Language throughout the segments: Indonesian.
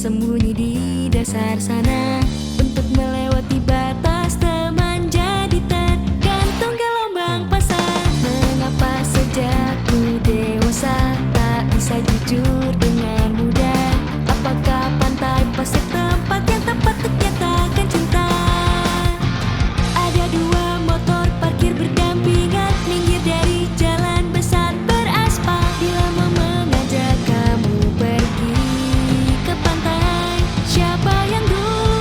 bersembunyi di dasar sana. Untuk melewati batas teman jadi tergantung gelombang pasang. Mengapa sejak ku dewasa tak bisa jujur dengan mudah? Apakah pantai pasir tempat yang tepat untuk nyatakan cinta? Ada dua motor parkir berdampingan minggir dari jalan besar beraspal. Bila mau mengajak kamu pergi ke pantai, siapa yang dulu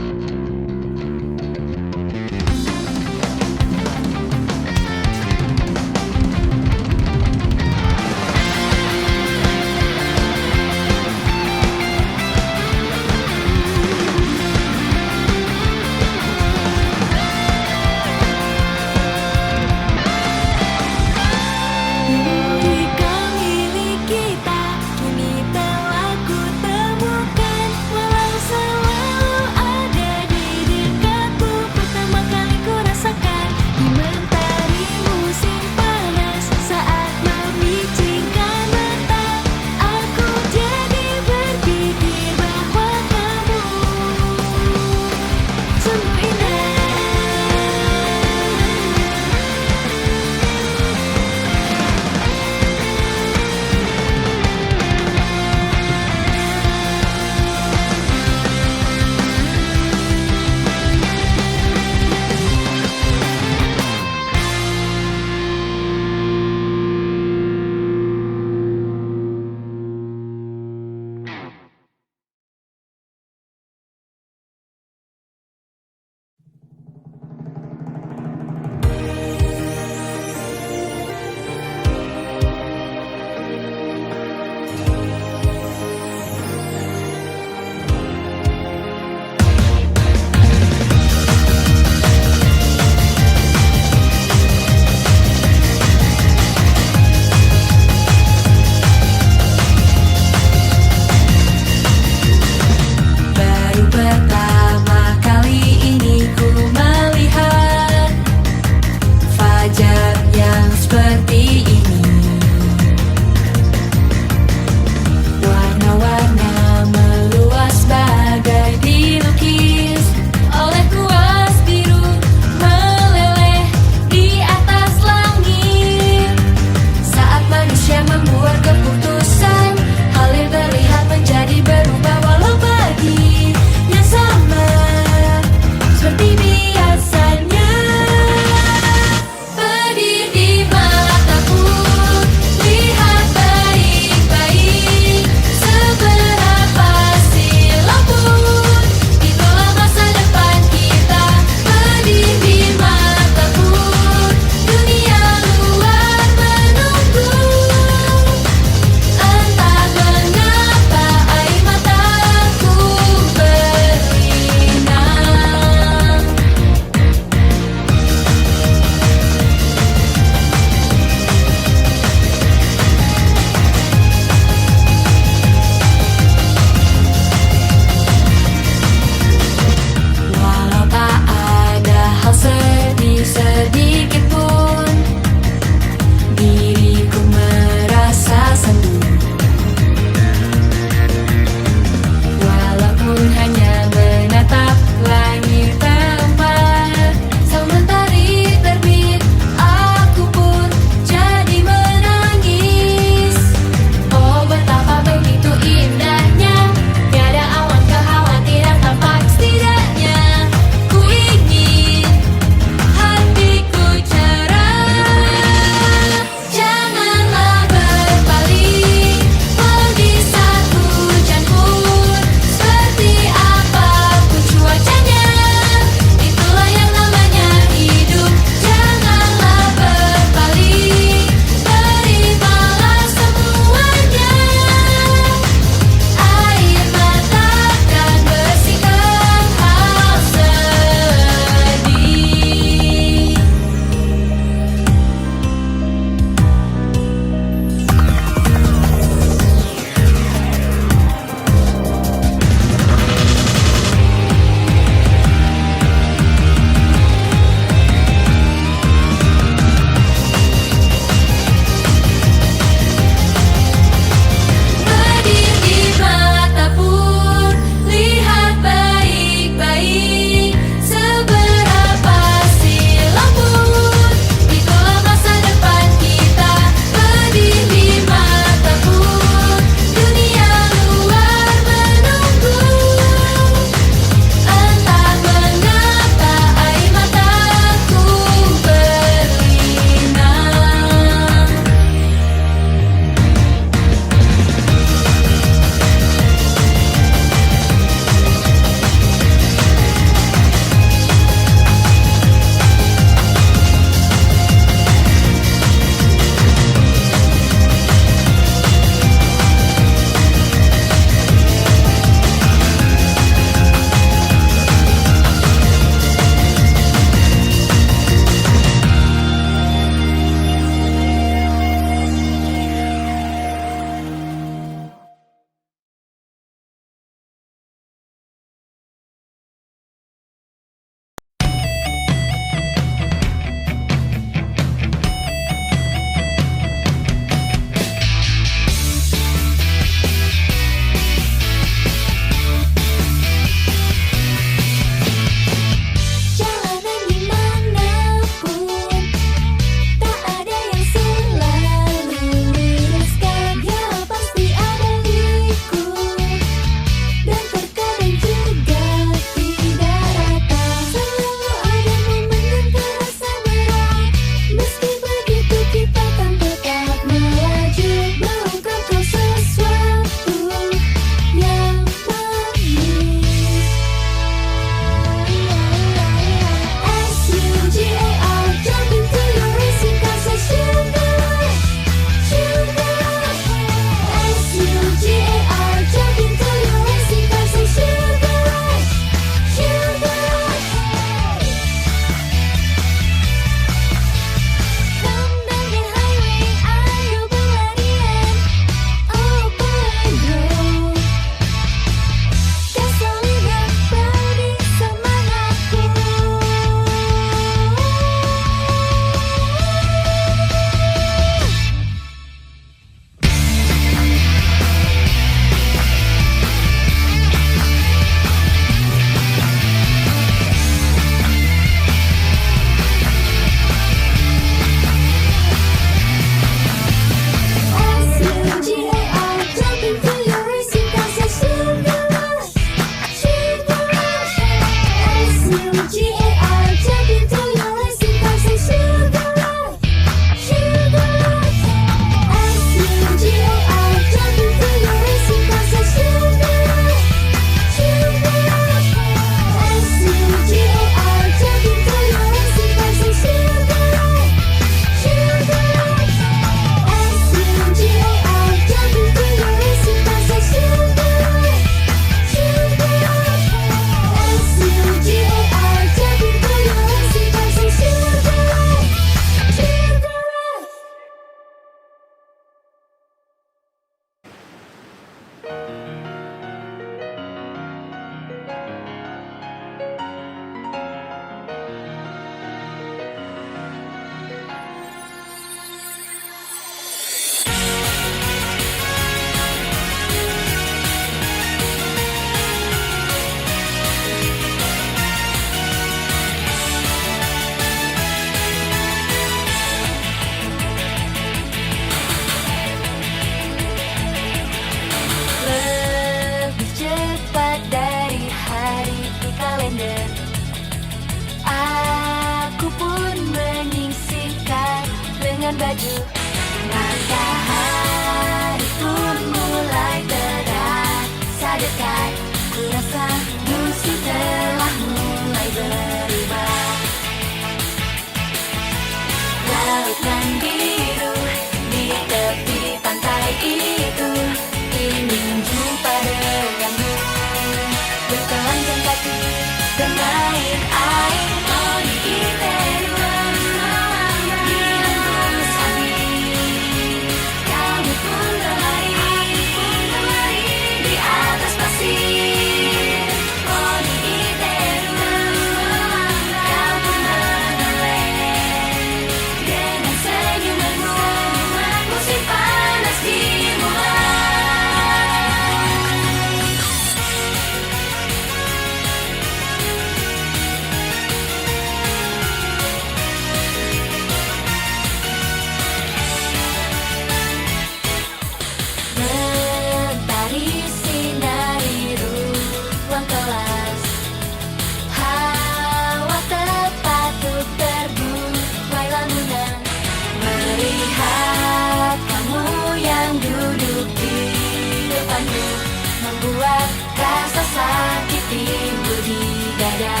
sakit timbul di dada.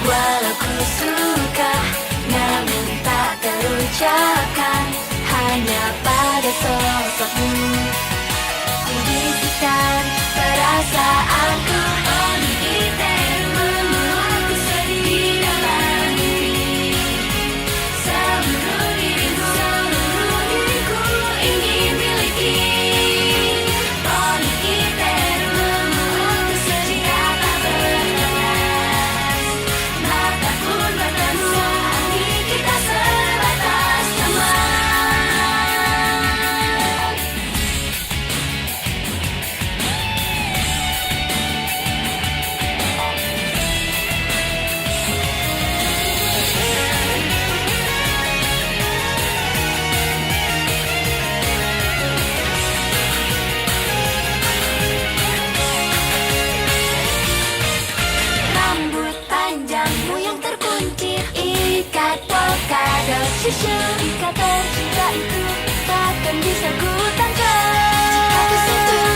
Walau ku suka, namun tak terucapkan, hanya pada sosokmu ku bisikan perasaanku. Oh Nigiteru, membuatku sedih di dalam mimpi. Seluruh diriku ingin miliki. Oh Nigiteru, membuatku sedih tak berbatas. Mata pun bertemu, hati kita sebatas teman. Rambut panjangmu yang terkunci, ikat polkadot susu, ikatan cinta itu takkan bisa ku tangkap. Jika ku sentuh,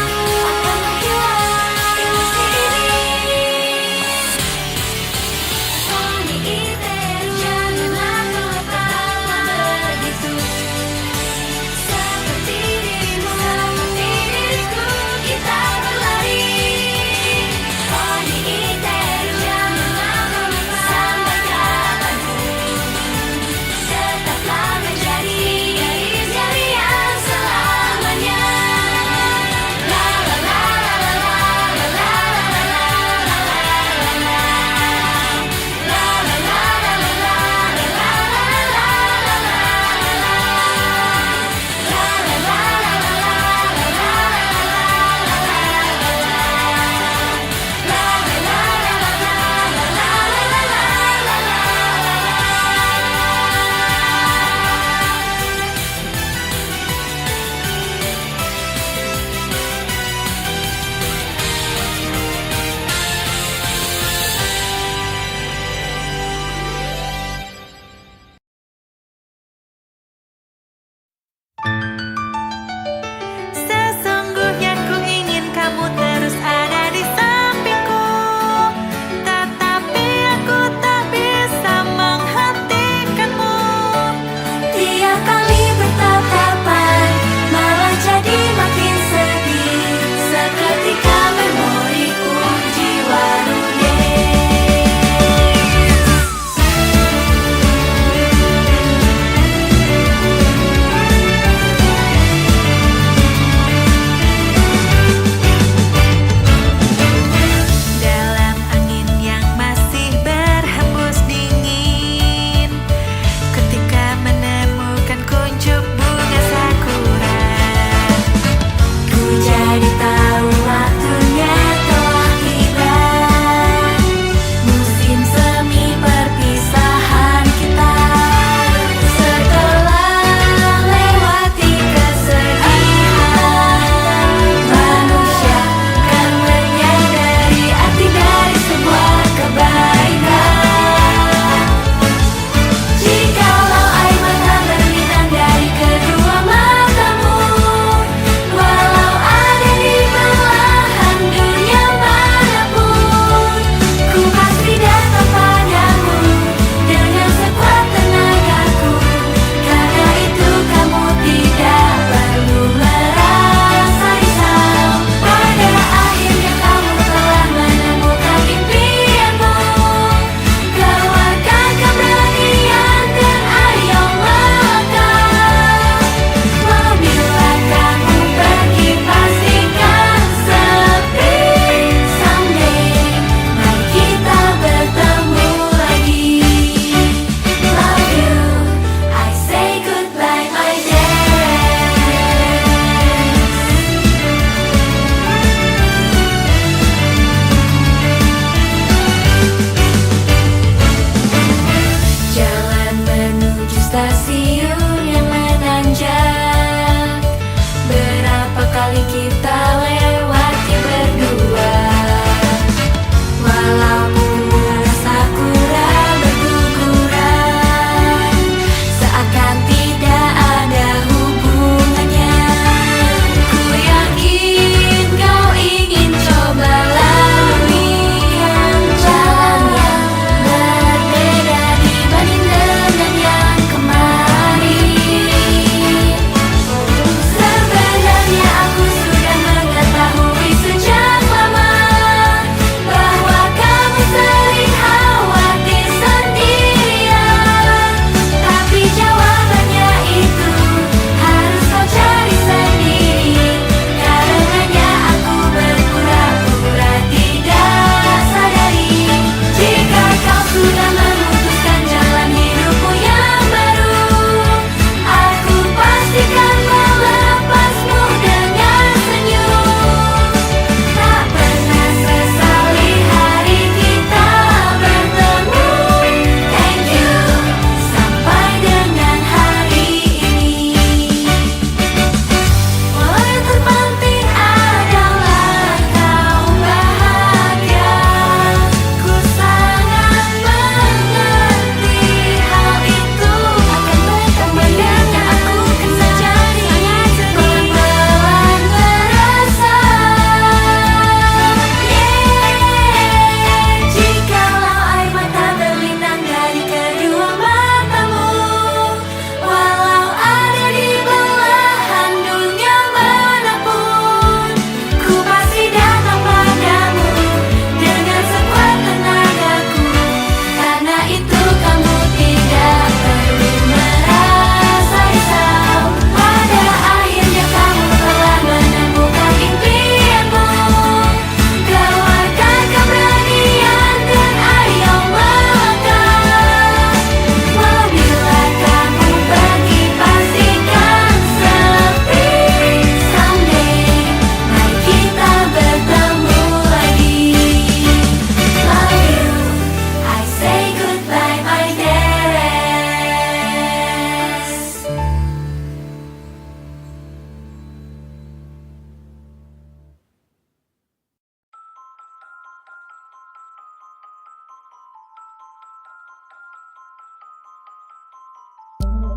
akan menghilang ilusi ini. Oh Nigiteru, janganlah kau tetaplah begitu. Seperti dirimu, seperti diriku, kita berlari. Oh Nigiteru, janganlah kau lupa, sampai kapanpun tetaplah menjadi gadis yang selalu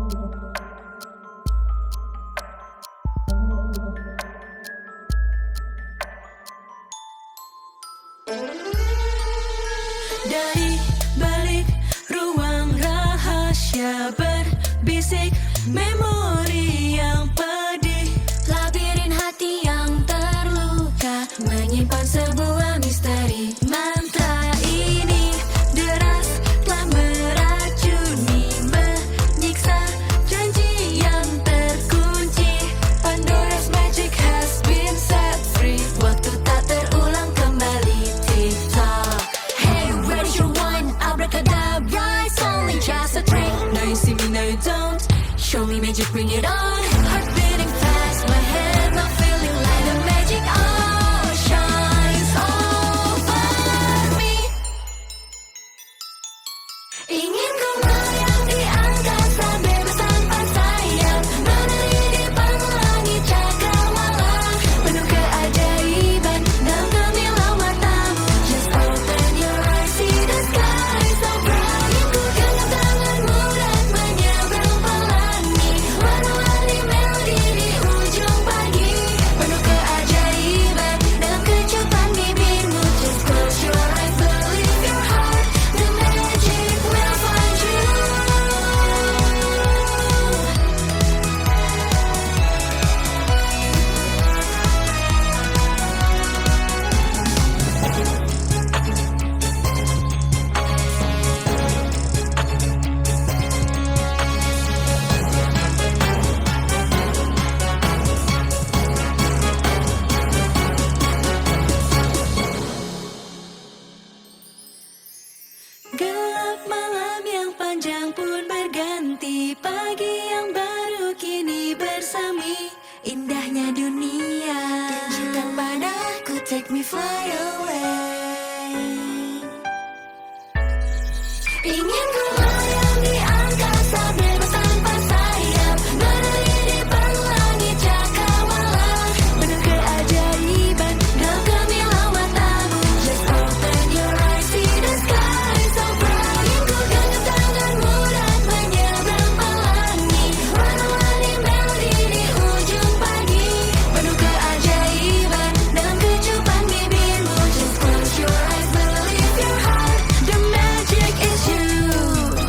Dari balik ruang rahasia berbisik memori yang pedih, labirin hati yang terluka menyimpan sebuah misteri. Mantra ini deras telah meracuni, menyiksa janji yang terkunci. Pandora's magic has been set free. Waktu tak terulang kembali. TikTok. Hey, where's your wine? Abracadabra, it's only just a trick. Now you see me, now you don't. Show me magic, bring it on. Heart beating fast, my head not feeling like the magic shines over me. Ingin ku melayang di angkasa bebas tanpa sayap, menari di langit cakrawala, penuh keajaiban dalam gemilang matamu. Just open your eyes, see the sky so bright. Ingin ku genggam tanganmu dan menyeberang pelangi, warna-warni melodi di ujung pagi, penuh keajaiban dalam kecupan bibirmu. Just close your eyes, believe your heart, the magic will find you. Gelap malam yang panjang pun berganti, pagi yang baru kini bersemi. Indahnya dunia, tunjukkan padaku, take me fly away. Ingin ku melayang di angkasa bebas tanpa sayap, menari di langit cakrawala, penuh keajaiban dalam gemilang matamu. Just open your eyes, see the sky so bright. Ingin ku genggam tanganmu dan menyeberang pelangi, warna-warni melodi di ujung pagi, penuh keajaiban dalam kecupan bibirmu. Just close your eyes, believe your heart, the magic is you.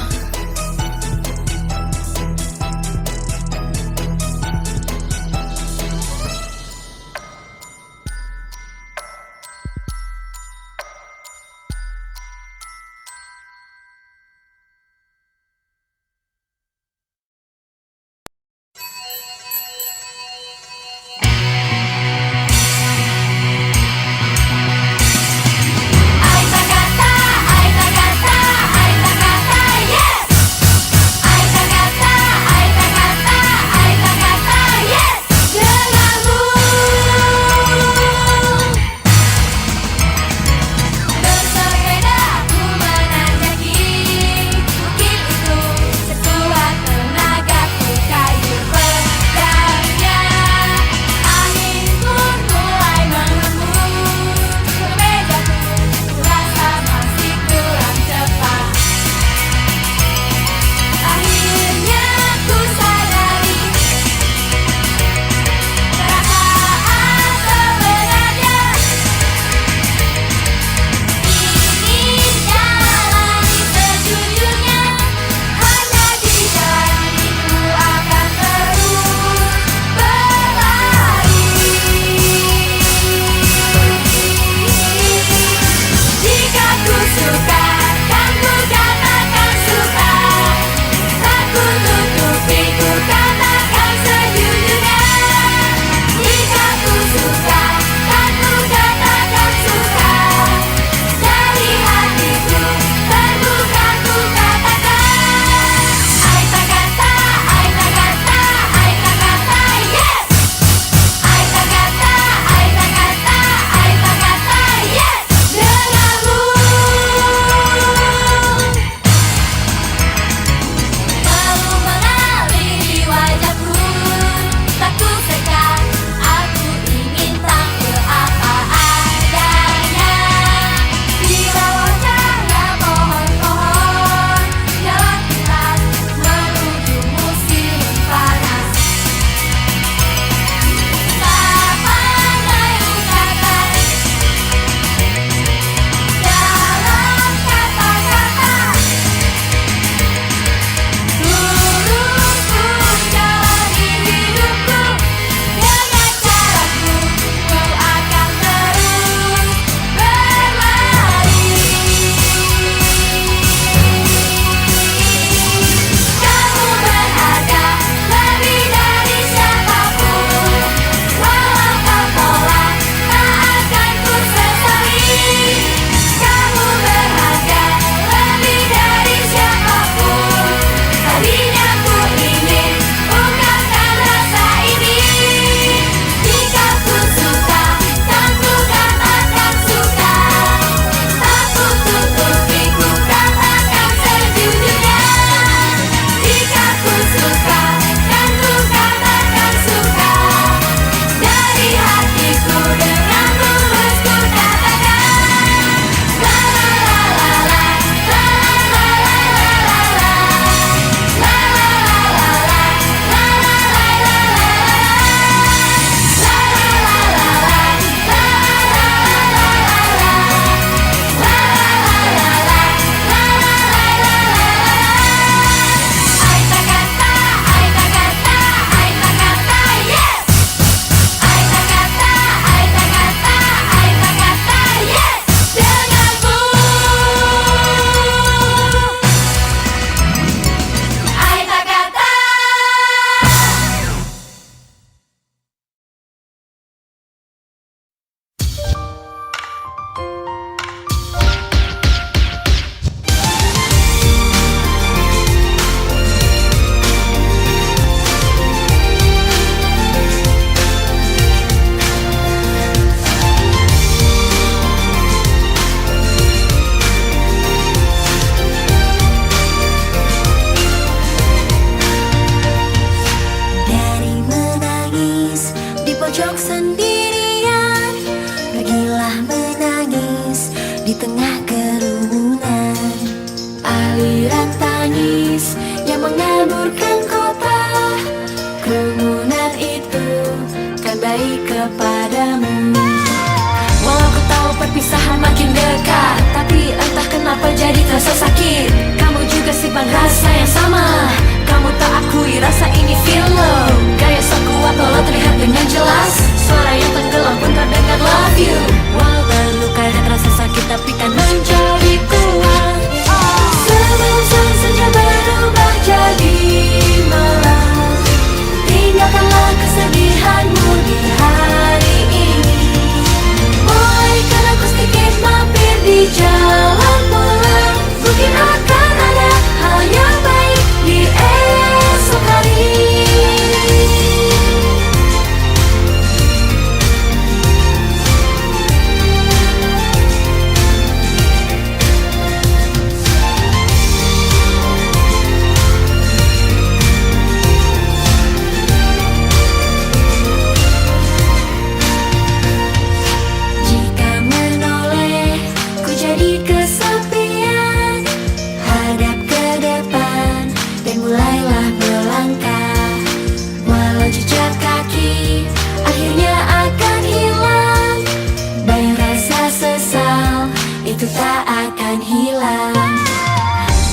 sesal itu tak akan hilang.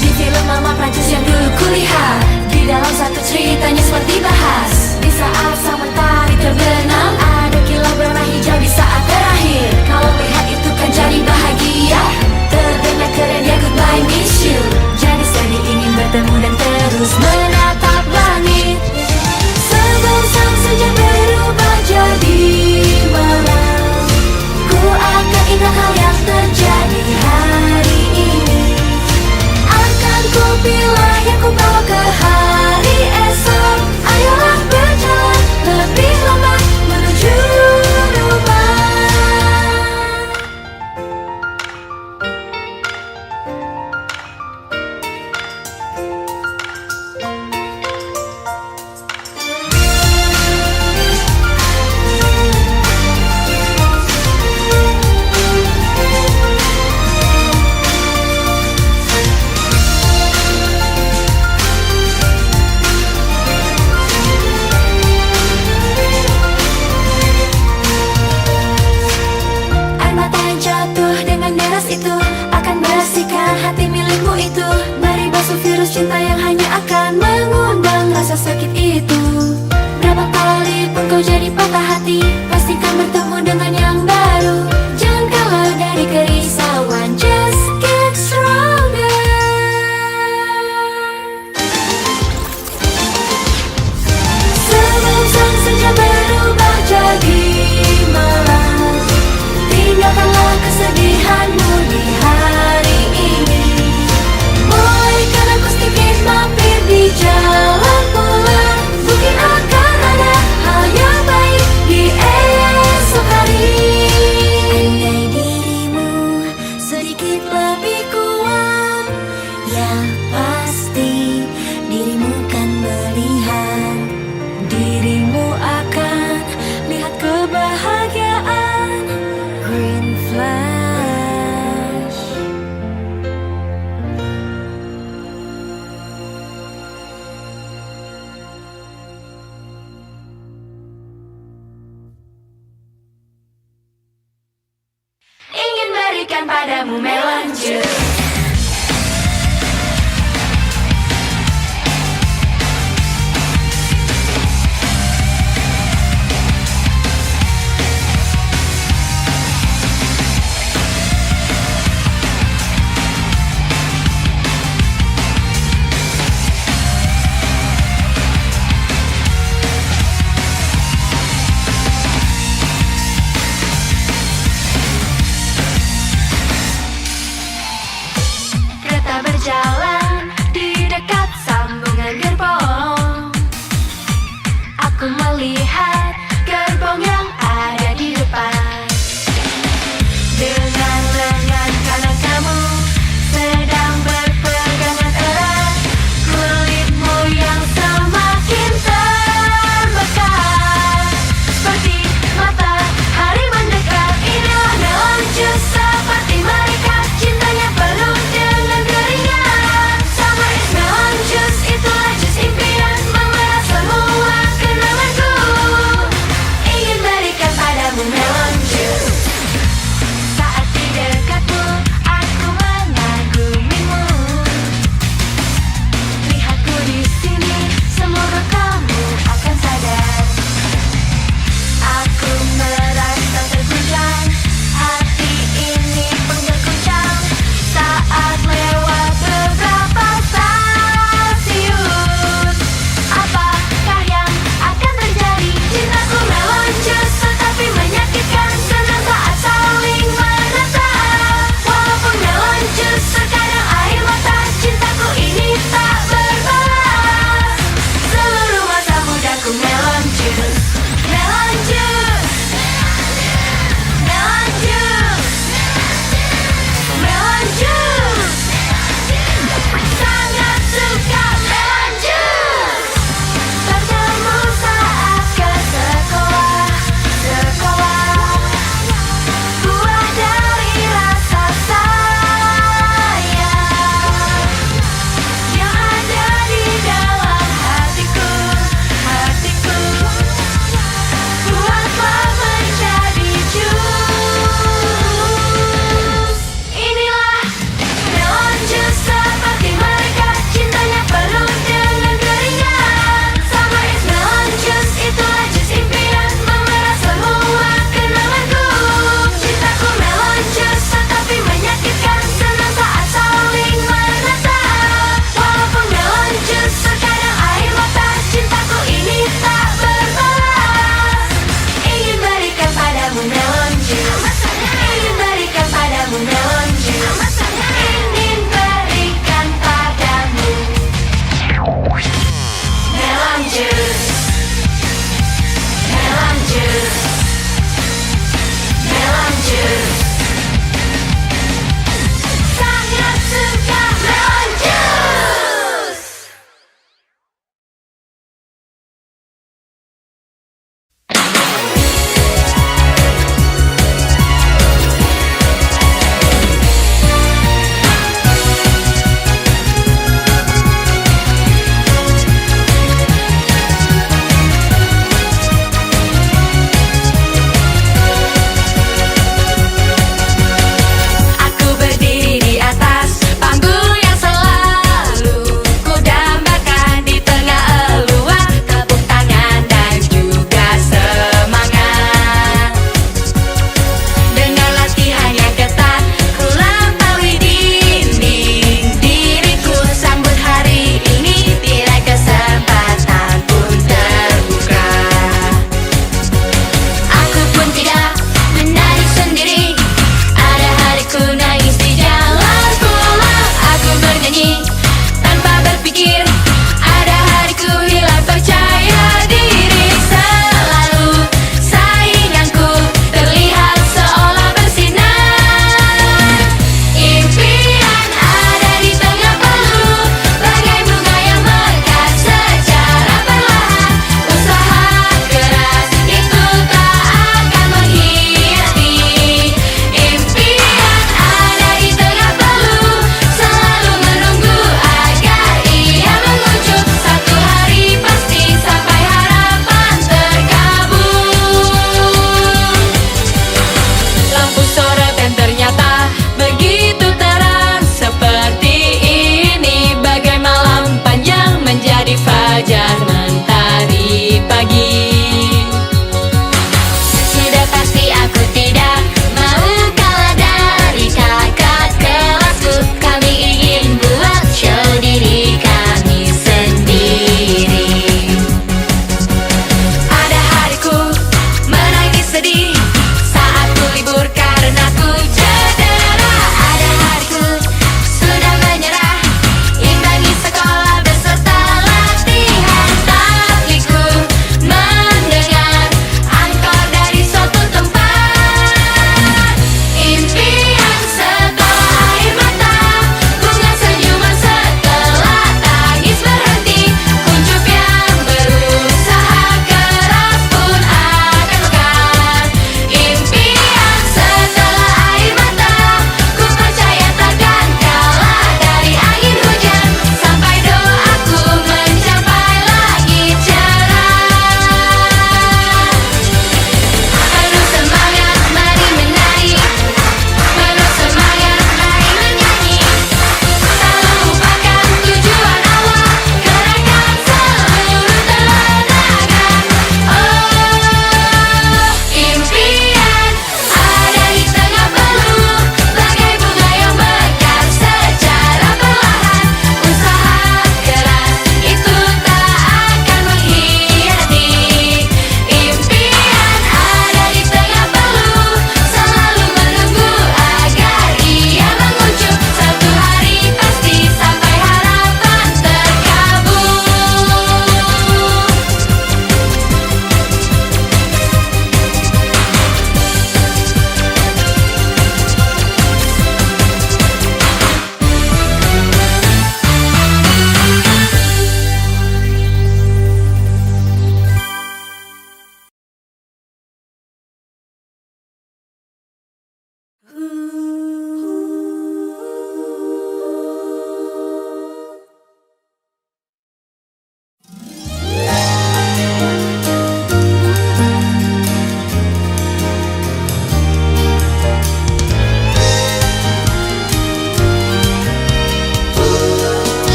Di film lama Prancis yang dulu kulihat, di dalam satu ceritanya seperti bahas, di saat sang mentari terbenam, ada kilau berwarna hijau di saat terakhir. Kalau melihat itu kan jadi bahagia, terdengar keren ya goodbye miss you. Jadi sedih ingin bertemu dan terus menatap langit. Sebelum sang senja berubah jadi malam, ku akan ingat hal yang terjadi hari ini. Akan ku pilih yang ku bawa ke hari esok. Ayolah berjalan lebih lambat menuju rumah. Air mata yang jatuh dengan deras itu akan bersihkan hati milikmu itu. Mari basuh virus cinta yang hanya akan mengundang rasa sakit itu. Berapa kali pun kau jadi patah hati, pastikan bertemu dengan yang baru. Jangan kalah dari kerisauan, just get stronger. Sebelum sang senja berubah jadi malam, tinggalkanlah kesedihanmu di hari ini. Bolehkan aku sedikit mampir di jalan pulang, mungkin akan ada hal yang baik di esok hari. Andai dirimu sedikit lebih kuat, ya pasti dirimu kan melihat, dirimu akan lihat kebahagiaan. Green flash. Ingin berikan padamu melanju.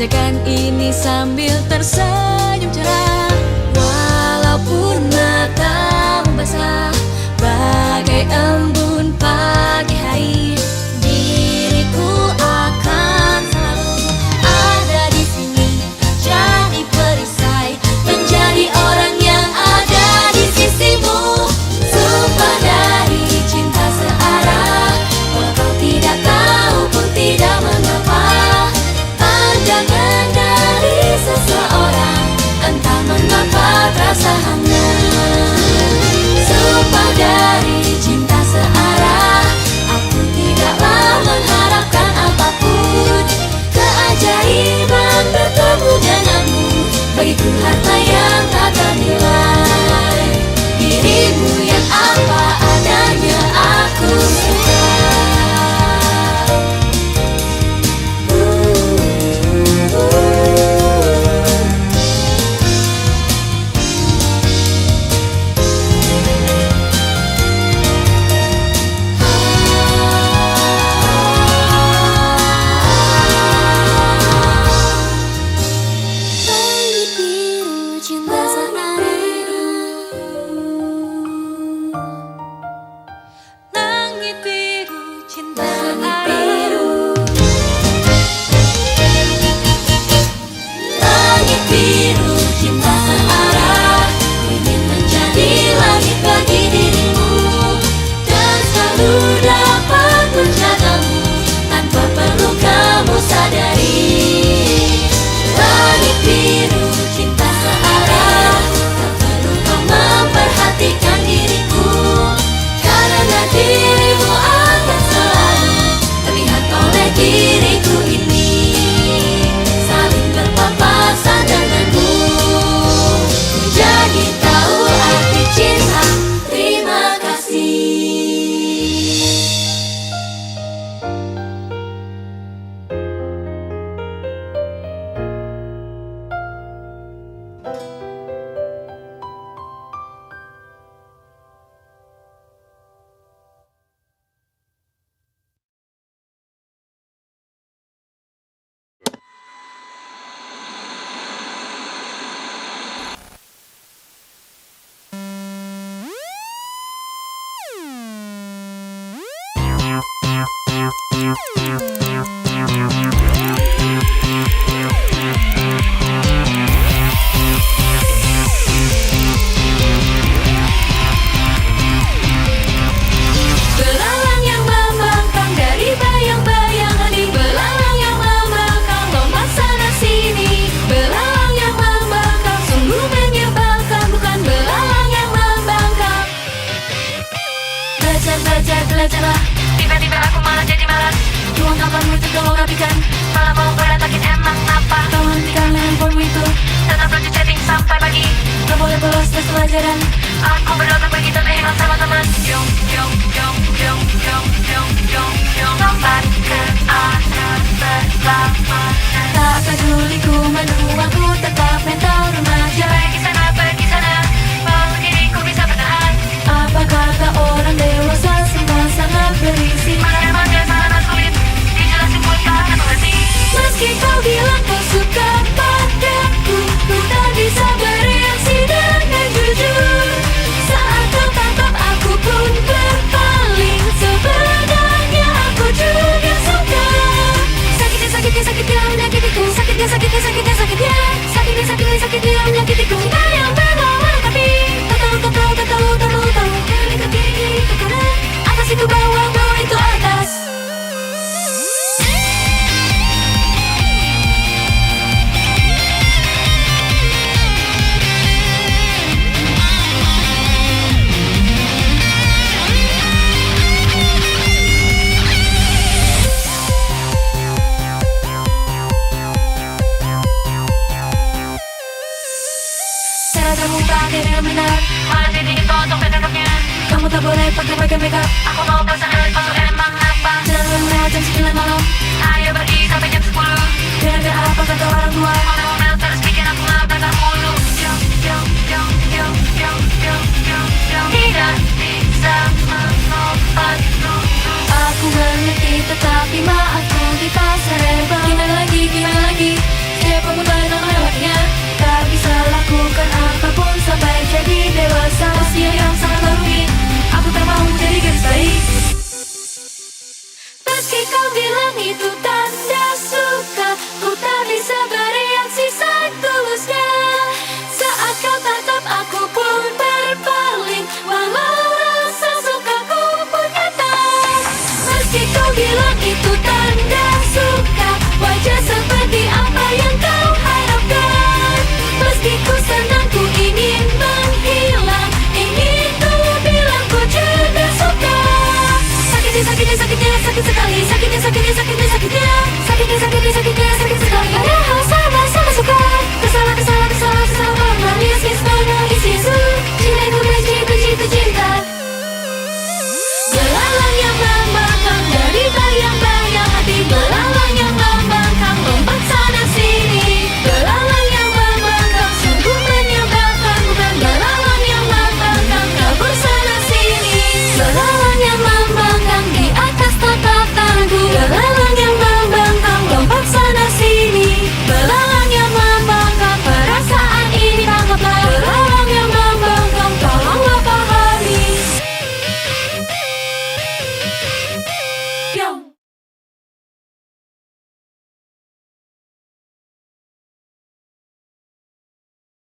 Kerjakan ini sambil tersenyum cerah. Walaupun matamu basah bagai embun pagi hari, diriku akan selalu ada di sini. Jadi perisai menjadi orang yang ada di sisimu. Sumpah dari cinta searah, walau kau tidak tahu pun tidak mengapa. Pandangan dari seseorang entah mengapa terasa hangat. Sumpah dari cinta searah, aku tidaklah mengharapkan apapun. Keajaiban bertemu denganmu bagiku harta yang tak ternilai. Dirimu yang apa adanya aku suka. Belajarlah, tiba-tiba aku malah jadi malas. Tuang kapanmu itu tolong rapikan, malah mau berantakin emang apa. Tolong hentikan handphonemu itu, tetap lanjut chatting sampai pagi. Gak boleh bolos tes pelajaran. Aku berdoa pergi tapi hilang sama teman. Yong yong yong yong yong yong yong yong. Lompat ke arah berlawanan. Tak peduli ku menua, ku tetap mental remaja. Pergi sana, mau diriku bisa bertahan. Apa kata orang dewasa, semua sangat berisi. Mana emang sangat sulit, dijelasin pun tak mengerti. Meski kau bilang kau suka padaku, ku tak bisa bereaksi dengan jujur. Saat kau tatap aku pun berpaling, sebenarnya aku juga suka. Sakitnya, sakitnya, sakitnya menyakitiku. Sakitnya, sakitnya, sakitnya, sakitnya. Sakitnya, sakitnya, sakitnya menyakitiku. Cinta yang berlawan tapi tak tahu, tak tahu, tak tahu, tak tahu, tahu. Itu kiri, itu kanan, atas itu bawah, bawah itu atas. Cara kamu pakai dengan benar, malah jadi ditonton pendekatnya. Kamu tak boleh pakai makeup. Aku mau pasangan palsu emang apa? Jangan lewat jam 9 malam. Ayo pergi sampai jam 10. Gara-gara apa kata orang tua? Ngomel-ngomel terus bikin aku ngabrak mulu. Yong yong yong yong yong yong yong yong. Tidak bisa mengobati. Aku mengerti tetapi maaf.